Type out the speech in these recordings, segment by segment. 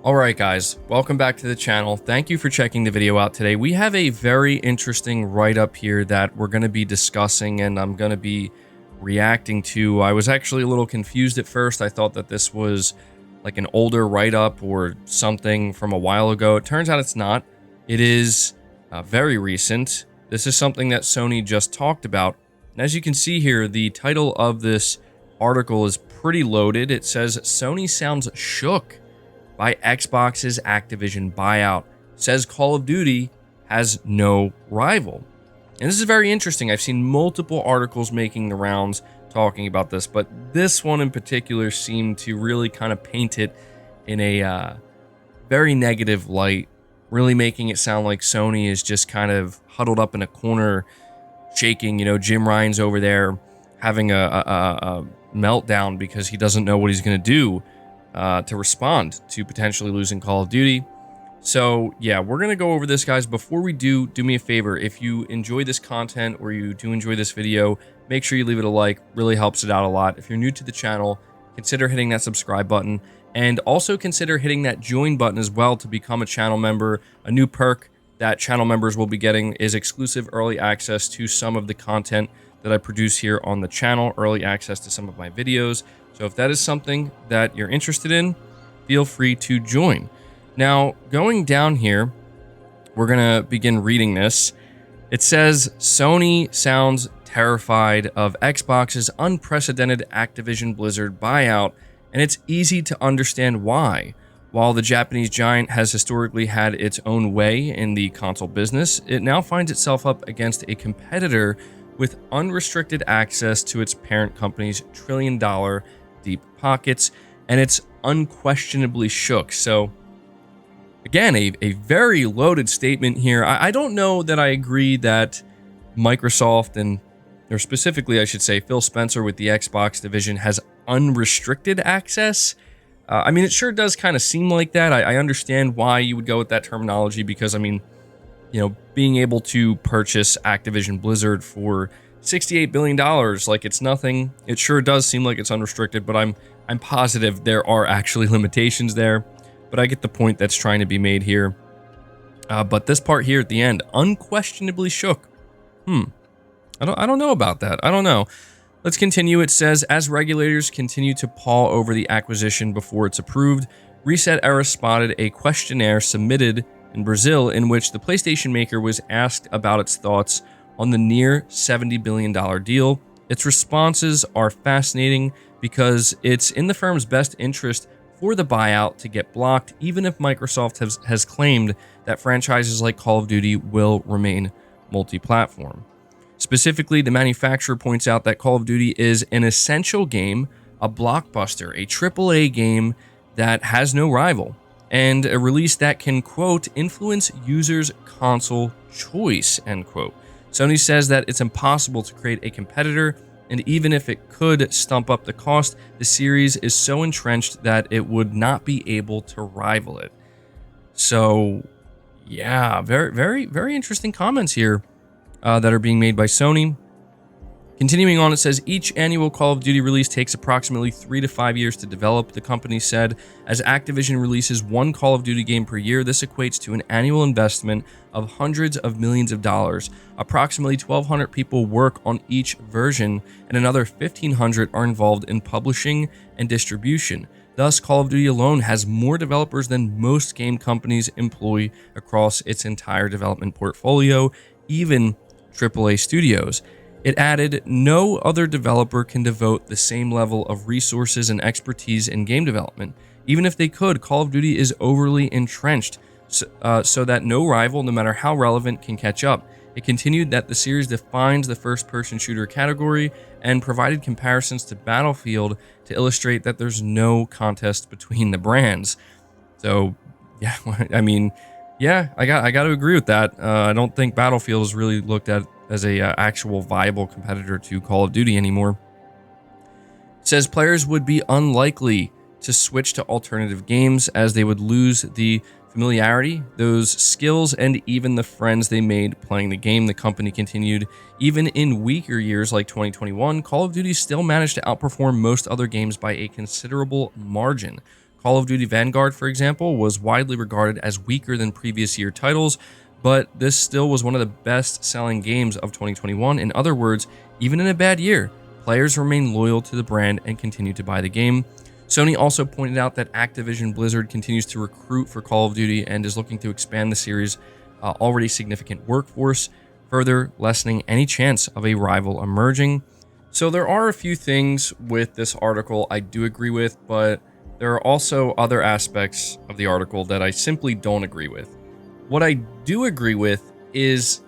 Alright guys, welcome back to the channel. Thank you for checking the video out today. We have a very interesting write-up here that we're going to be discussing and I'm going to be reacting to. I was actually a little confused at first. I thought that this was like an older write-up or something from a while ago. It turns out it's not. It is very recent. This is something that Sony just talked about. And as you can see here, the title of this article is pretty loaded. It says, Sony sounds shook by Xbox's Activision buyout. Says Call of Duty has no rival. And this is very interesting. I've seen multiple articles making the rounds talking about this, but this one in particular seemed to really kind of paint it in a very negative light, really making it sound like Sony is just kind of huddled up in a corner, shaking. You know, Jim Ryan's over there having a meltdown because he doesn't know what he's going to do to respond to potentially losing Call of Duty. So yeah, we're going to go over this, guys. Before we do me a favor. If you enjoy this content or you do enjoy this video, make sure you leave it a like. Really helps it out a lot. If you're new to the channel, consider hitting that subscribe button and also consider hitting that join button as well to become a channel member. A new perk that channel members will be getting is exclusive early access to some of the content that I produce here on the channel, early access to some of my videos. So if that is something that you're interested in, feel free to join. Now, going down here, we're going to begin reading this. It says, Sony sounds terrified of Xbox's unprecedented Activision Blizzard buyout, and it's easy to understand why. While the Japanese giant has historically had its own way in the console business, it now finds itself up against a competitor with unrestricted access to its parent company's trillion-dollar deep pockets, and it's unquestionably shook. So again, a very loaded statement here. I don't know that I agree that Microsoft or specifically I should say Phil Spencer with the Xbox division has unrestricted access. I mean, it sure does kind of seem like that. I understand why you would go with that terminology because, I mean, you know, being able to purchase Activision Blizzard for $68 billion, like it's nothing. It sure does seem like it's unrestricted, but I'm positive there are actually limitations there. But I get the point that's trying to be made here. But this part here at the end, unquestionably shook. I don't know about that. I don't know. Let's continue. It says, as regulators continue to paw over the acquisition before it's approved, Reset Era spotted a questionnaire submitted in Brazil in which the PlayStation maker was asked about its thoughts on the near $70 billion deal. Its responses are fascinating because it's in the firm's best interest for the buyout to get blocked, even if Microsoft has claimed that franchises like Call of Duty will remain multi-platform. Specifically, the manufacturer points out that Call of Duty is an essential game, a blockbuster, a AAA game that has no rival, and a release that can, quote, influence users' console choice, end quote. Sony says that it's impossible to create a competitor, and even if it could stump up the cost, the series is so entrenched that it would not be able to rival it. So, yeah, very interesting comments here that are being made by Sony. Continuing on, it says, each annual Call of Duty release takes approximately 3 to 5 years to develop, the company said. As Activision releases one Call of Duty game per year, this equates to an annual investment of hundreds of millions of dollars. Approximately 1,200 people work on each version, and another 1,500 are involved in publishing and distribution. Thus, Call of Duty alone has more developers than most game companies employ across its entire development portfolio, even AAA studios. It added, no other developer can devote the same level of resources and expertise in game development. Even if they could, Call of Duty is overly entrenched, so that no rival, no matter how relevant, can catch up. It continued that the series defines the first-person shooter category and provided comparisons to Battlefield to illustrate that there's no contest between the brands. So, yeah, I mean, yeah, I got to agree with that. I don't think Battlefield is really looked at as a actual viable competitor to Call of Duty anymore. It says players would be unlikely to switch to alternative games as they would lose the familiarity, those skills, and even the friends they made playing the game. The company continued, even in weaker years like 2021, Call of Duty still managed to outperform most other games by a considerable margin. Call of Duty Vanguard, for example, was widely regarded as weaker than previous year titles, but this still was one of the best-selling games of 2021. In other words, even in a bad year, players remain loyal to the brand and continue to buy the game. Sony also pointed out that Activision Blizzard continues to recruit for Call of Duty and is looking to expand the series' already significant workforce, further lessening any chance of a rival emerging. So there are a few things with this article I do agree with, but there are also other aspects of the article that I simply don't agree with. What I do agree with is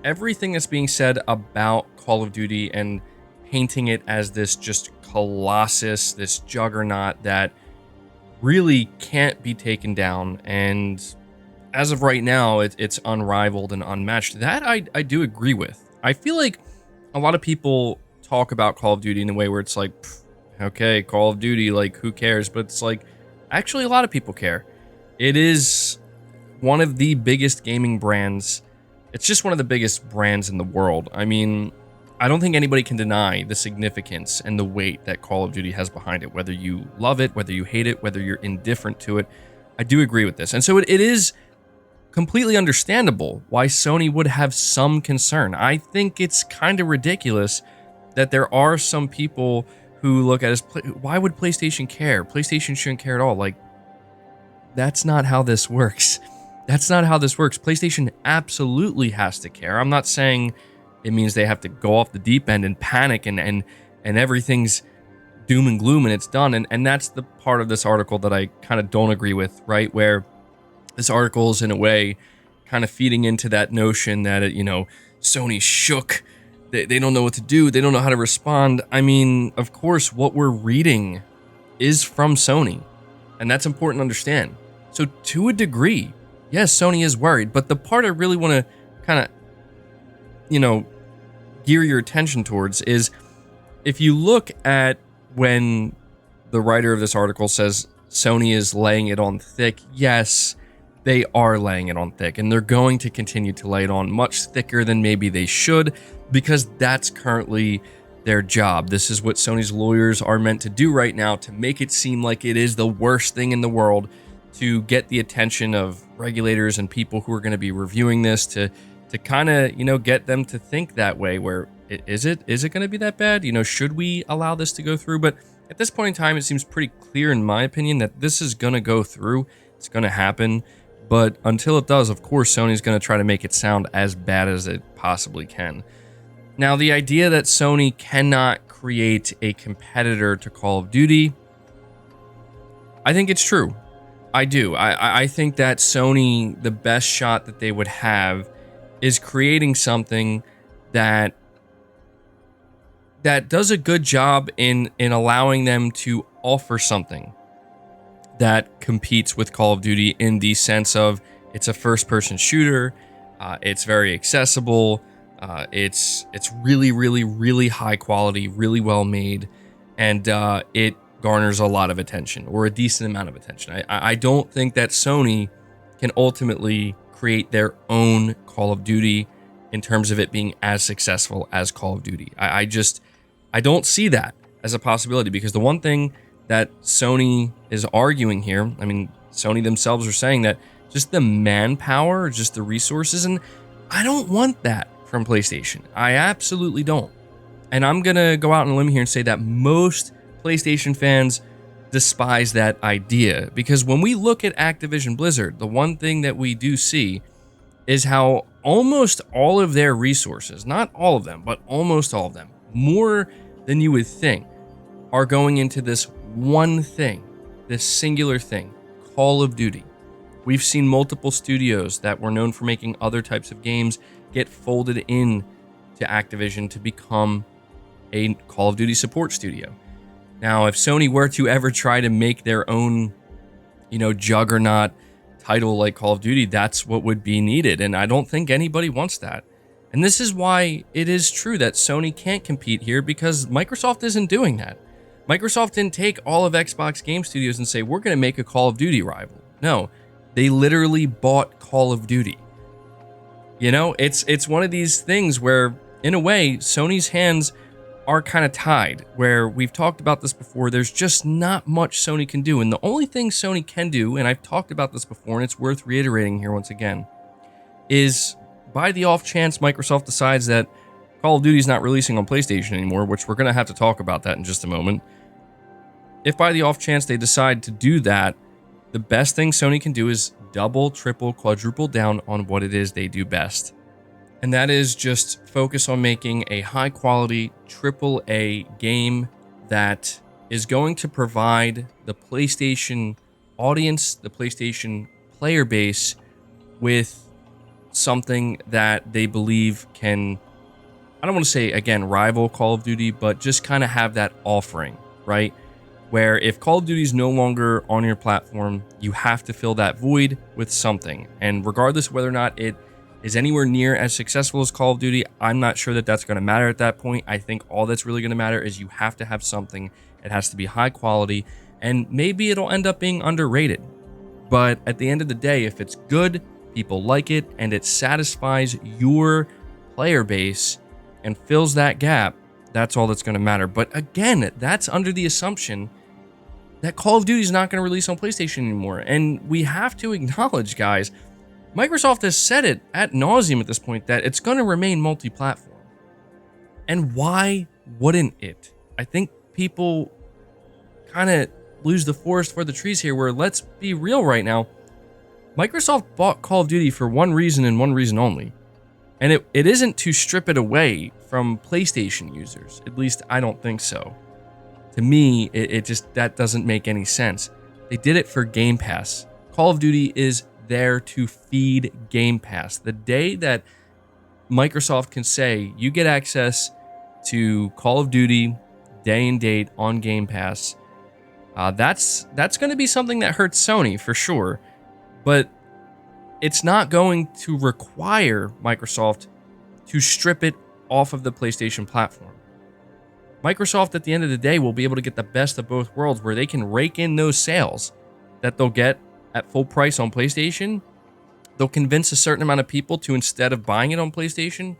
everything that's being said about Call of Duty and painting it as this just colossus, this juggernaut that really can't be taken down. And as of right now, it's unrivaled and unmatched. That I do agree with. I feel like a lot of people talk about Call of Duty in a way where it's like, okay, Call of Duty, like, who cares? But it's like, actually, a lot of people care. It is one of the biggest gaming brands. It's just one of the biggest brands in the world. I mean, I don't think anybody can deny the significance and the weight that Call of Duty has behind it, whether you love it, whether you hate it, whether you're indifferent to it. I do agree with this. And so it is completely understandable why Sony would have some concern. I think it's kind of ridiculous that there are some people who look at us, why would PlayStation care? PlayStation shouldn't care at all. Like, that's not how this works. That's not how this works. PlayStation absolutely has to care. I'm not saying it means they have to go off the deep end and panic and everything's doom and gloom and it's done. And that's the part of this article that I kind of don't agree with, right? Where this article is in a way kind of feeding into that notion that, Sony shook. They don't know what to do. They don't know how to respond. I mean, of course, what we're reading is from Sony, and that's important to understand. So to a degree, yes, Sony is worried, but the part I really want to kind of, gear your attention towards is if you look at when the writer of this article says Sony is laying it on thick, yes, they are laying it on thick, and they're going to continue to lay it on much thicker than maybe they should, because that's currently their job. This is what Sony's lawyers are meant to do right now, to make it seem like it is the worst thing in the world, to get the attention of regulators and people who are going to be reviewing this, to kind of, get them to think that way, where is it going to be that bad? Should we allow this to go through? But at this point in time, it seems pretty clear, in my opinion, that this is going to go through. It's going to happen. But until it does, of course, Sony's going to try to make it sound as bad as it possibly can. Now, the idea that Sony cannot create a competitor to Call of Duty, I think it's true. I do. I think that Sony, the best shot that they would have is creating something that does a good job in allowing them to offer something that competes with Call of Duty, in the sense of it's a first-person shooter, it's very accessible, it's really, really, really high quality, really well made, and it garners a lot of attention, or a decent amount of attention. I don't think that Sony can ultimately create their own Call of Duty in terms of it being as successful as Call of Duty. I don't see that as a possibility, because the one thing that Sony is arguing here, I mean, Sony themselves are saying that just the manpower, just the resources, and I don't want that from PlayStation. I absolutely don't. And I'm going to go out on a limb here and say that most PlayStation fans despise that idea, because when we look at Activision Blizzard, the one thing that we do see is how almost all of their resources, not all of them, but almost all of them, more than you would think, are going into this one thing, this singular thing, Call of Duty. We've seen multiple studios that were known for making other types of games get folded in to Activision to become a Call of Duty support studio. Now, if Sony were to ever try to make their own, juggernaut title like Call of Duty, that's what would be needed. And I don't think anybody wants that. And this is why it is true that Sony can't compete here, because Microsoft isn't doing that. Microsoft didn't take all of Xbox Game Studios and say, we're going to make a Call of Duty rival. No, they literally bought Call of Duty. It's one of these things where, in a way, Sony's hands are kind of tied, where we've talked about this before. There's just not much Sony can do. And the only thing Sony can do, and I've talked about this before, and it's worth reiterating here once again, is by the off chance Microsoft decides that Call of Duty is not releasing on PlayStation anymore, which we're going to have to talk about that in just a moment. If by the off chance they decide to do that, the best thing Sony can do is double, triple, quadruple down on what it is they do best. And that is just focus on making a high quality AAA game that is going to provide the PlayStation audience, the PlayStation player base, with something that they believe can, I don't want to say, again, rival Call of Duty, but just kind of have that offering, right? Where if Call of Duty is no longer on your platform, you have to fill that void with something. And regardless of whether or not it is anywhere near as successful as Call of Duty, I'm not sure that that's going to matter at that point. I think all that's really going to matter is you have to have something. It has to be high quality, and maybe it'll end up being underrated. But at the end of the day, if it's good, people like it, and it satisfies your player base and fills that gap, that's all that's going to matter. But again, that's under the assumption that Call of Duty is not going to release on PlayStation anymore. And we have to acknowledge, guys, Microsoft has said it ad nauseum at this point that it's going to remain multi-platform. And why wouldn't it? I think people kind of lose the forest for the trees here, where, let's be real right now, Microsoft bought Call of Duty for one reason and one reason only. And it isn't to strip it away from PlayStation users. At least I don't think so. To me, it just, that doesn't make any sense. They did it for Game Pass. Call of Duty is there to feed Game Pass. The day that Microsoft can say you get access to Call of Duty day and date on Game Pass, that's going to be something that hurts Sony for sure. But it's not going to require Microsoft to strip it off of the PlayStation platform. Microsoft, at the end of the day, will be able to get the best of both worlds, where they can rake in those sales that they'll get at full price on PlayStation. They'll convince a certain amount of people to, instead of buying it on PlayStation,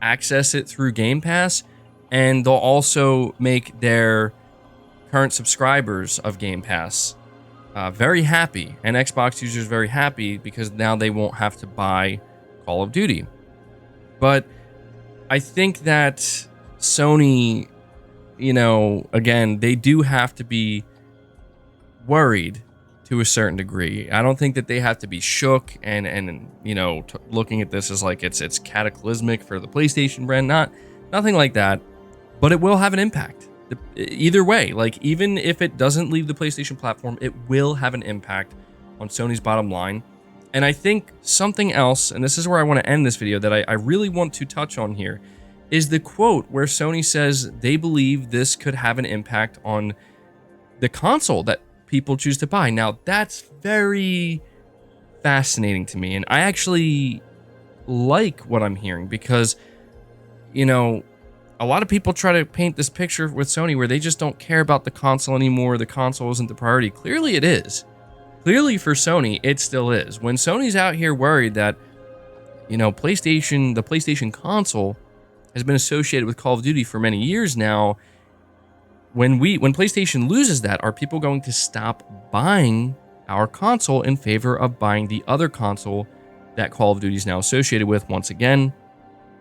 access it through Game Pass, and they'll also make their current subscribers of Game Pass very happy, and Xbox users very happy, because now they won't have to buy Call of Duty. But I think that Sony, again, they do have to be worried to a certain degree. I don't think that they have to be shook and looking at this as like it's cataclysmic for the PlayStation brand. Nothing like that. But it will have an impact. Either way, like, even if it doesn't leave the PlayStation platform, it will have an impact on Sony's bottom line. And I think something else, and this is where I want to end this video, that I really want to touch on here, is the quote where Sony says they believe this could have an impact on the console that people choose to buy. Now, that's very fascinating to me, and I actually like what I'm hearing, because, a lot of people try to paint this picture with Sony where they just don't care about the console anymore. The console isn't the priority. Clearly it is. Clearly for Sony, it still is. When Sony's out here worried that, the PlayStation console has been associated with Call of Duty for many years now, when PlayStation loses that, are people going to stop buying our console in favor of buying the other console that Call of Duty is now associated with once again,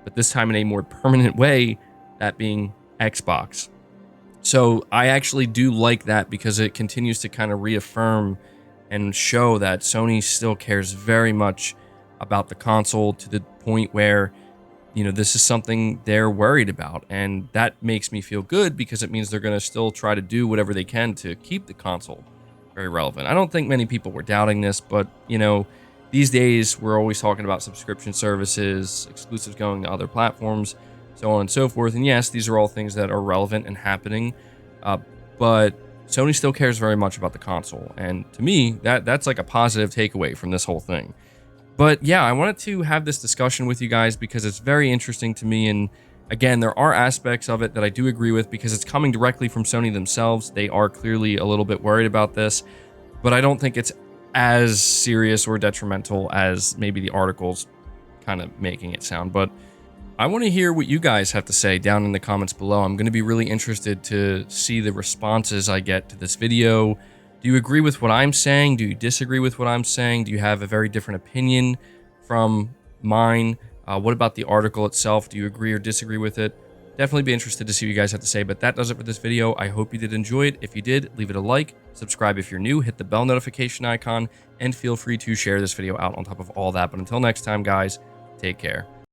but this time in a more permanent way, that being Xbox? So I actually do like that, because it continues to kind of reaffirm and show that Sony still cares very much about the console, to the point where, this is something they're worried about. And that makes me feel good, because it means they're going to still try to do whatever they can to keep the console very relevant. I don't think many people were doubting this, but, these days we're always talking about subscription services, exclusives going to other platforms, so on and so forth. And yes, these are all things that are relevant and happening, but Sony still cares very much about the console. And to me, that's like a positive takeaway from this whole thing. But yeah, I wanted to have this discussion with you guys because it's very interesting to me. And again, there are aspects of it that I do agree with because it's coming directly from Sony themselves. They are clearly a little bit worried about this, but I don't think it's as serious or detrimental as maybe the articles kind of making it sound. But I want to hear what you guys have to say down in the comments below. I'm going to be really interested to see the responses I get to this video. Do you agree with what I'm saying? Do you disagree with what I'm saying? Do you have a very different opinion from mine? What about the article itself? Do you agree or disagree with it? Definitely be interested to see what you guys have to say, but that does it for this video. I hope you did enjoy it. If you did, leave it a like, subscribe if you're new, hit the bell notification icon, and feel free to share this video out on top of all that. But until next time, guys, take care.